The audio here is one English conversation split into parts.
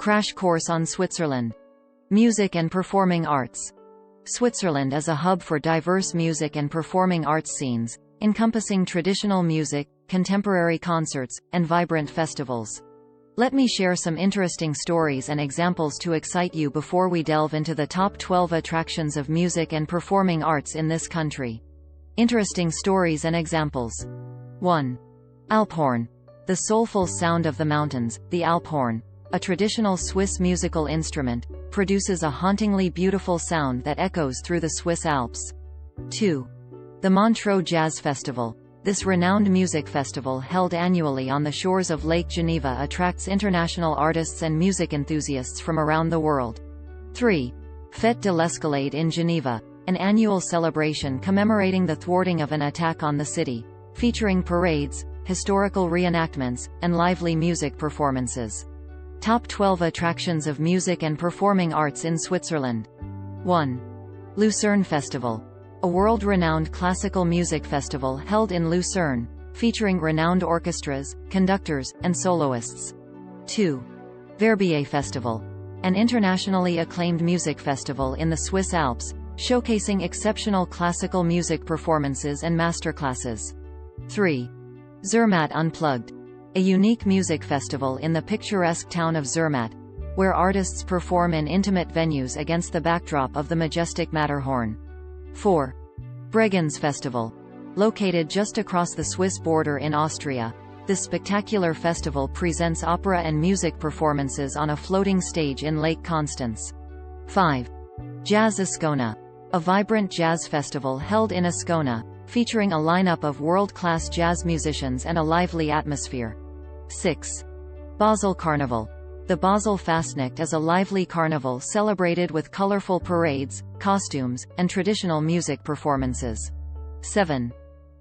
Crash course on Switzerland. Music and performing arts. Switzerland is a hub for diverse music and performing arts scenes, encompassing traditional music, contemporary concerts, and vibrant festivals. Let me share some interesting stories and examples to excite you before we delve into the top 12 attractions of music and performing arts in this country. Interesting stories and examples. 1. Alphorn. The soulful sound of the mountains, the Alphorn, a traditional Swiss musical instrument, produces a hauntingly beautiful sound that echoes through the Swiss Alps. 2. The Montreux Jazz Festival. This renowned music festival held annually on the shores of Lake Geneva attracts international artists and music enthusiasts from around the world. 3. Fête de l'Escalade in Geneva, an annual celebration commemorating the thwarting of an attack on the city, featuring parades, historical reenactments, and lively music performances. Top 12 attractions of music and performing arts in Switzerland. 1. Lucerne Festival. A world-renowned classical music festival held in Lucerne, featuring renowned orchestras, conductors, and soloists. 2. Verbier Festival. An internationally acclaimed music festival in the Swiss Alps, showcasing exceptional classical music performances and masterclasses. 3. Zermatt Unplugged. A unique music festival in the picturesque town of Zermatt, where artists perform in intimate venues against the backdrop of the majestic Matterhorn. 4. Bregenz Festival. Located just across the Swiss border in Austria, this spectacular festival presents opera and music performances on a floating stage in Lake Constance. 5. Jazz Ascona. A vibrant jazz festival held in Ascona, featuring a lineup of world-class jazz musicians and a lively atmosphere. 6. Basel Carnival. The Basel Fastnacht is a lively carnival celebrated with colorful parades, costumes, and traditional music performances. 7.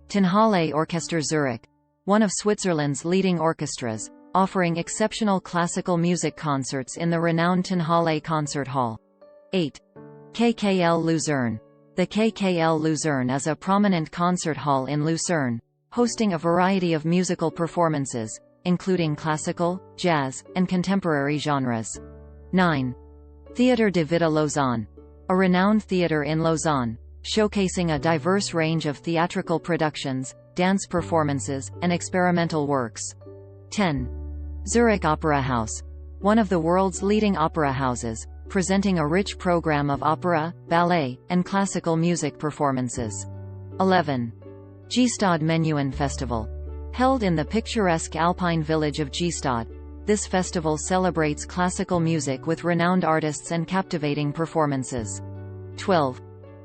Tonhalle Orchester Zurich. One of Switzerland's leading orchestras, offering exceptional classical music concerts in the renowned Tonhalle Concert Hall. 8. KKL Luzerne. The KKL Luzerne is a prominent concert hall in Lucerne, hosting a variety of musical performances, including classical, jazz, and contemporary genres. 9. Théâtre de Vida Lausanne. A renowned theater in Lausanne, showcasing a diverse range of theatrical productions, dance performances, and experimental works. 10. Zurich Opera House. One of the world's leading opera houses, presenting a rich program of opera, ballet, and classical music performances. 11. Gstaad Menuhin Festival. Held in the picturesque alpine village of Gstaad, this festival celebrates classical music with renowned artists and captivating performances. 12.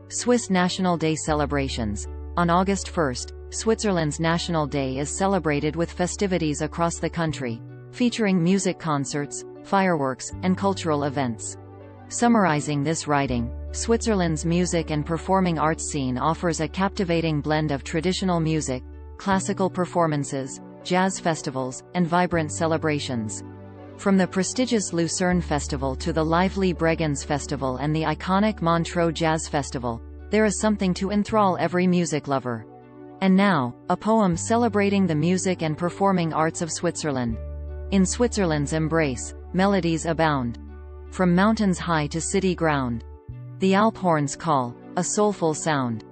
Swiss National Day celebrations. On August 1st, Switzerland's National Day is celebrated with festivities across the country, featuring music concerts, fireworks, and cultural events. Summarizing this writing, Switzerland's music and performing arts scene offers a captivating blend of traditional music, classical performances, jazz festivals, and vibrant celebrations. From the prestigious Lucerne Festival to the lively Bregenz Festival and the iconic Montreux Jazz Festival, there is something to enthrall every music lover. And now, a poem celebrating the music and performing arts of Switzerland. In Switzerland's embrace, melodies abound. From mountains high to city ground. The Alphorn's call, a soulful sound.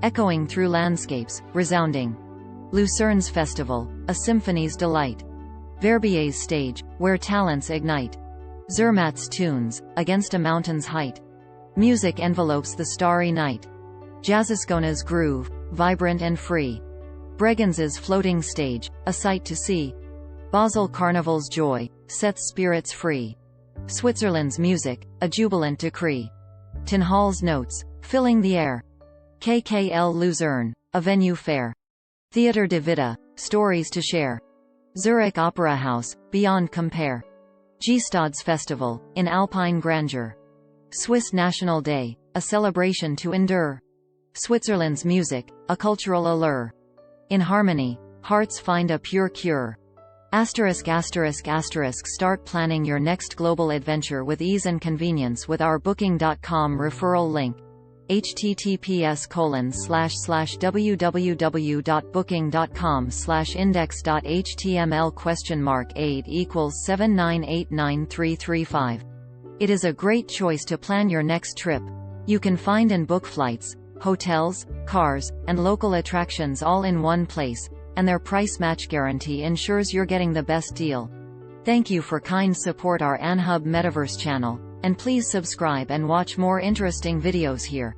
Echoing through landscapes, resounding. Lucerne's festival, a symphony's delight. Verbier's stage, where talents ignite. Zermatt's tunes, against a mountain's height. Music envelopes the starry night. Jazzascona's groove, vibrant and free. Bregenz's floating stage, a sight to see. Basel Carnival's joy, sets spirits free. Switzerland's music, a jubilant decree. Tonhalle's notes, filling the air. KKL Luzerne, a venue fair. Théâtre de Vida, stories to share. Zurich Opera House, beyond compare. Gstaad's Festival, in alpine grandeur. Swiss National Day, a celebration to endure. Switzerland's music, a cultural allure. In harmony, hearts find a pure cure. Start planning your next global adventure with ease and convenience with our Booking.com referral link. https://www.booking.com/index.html?8 equals 7989335. It is a great choice to plan your next trip. You can find and book flights, hotels, cars, and local attractions all in one place, and their price match guarantee ensures you're getting the best deal. Thank you for kind support our Anhub Metaverse channel, and please subscribe and watch more interesting videos here.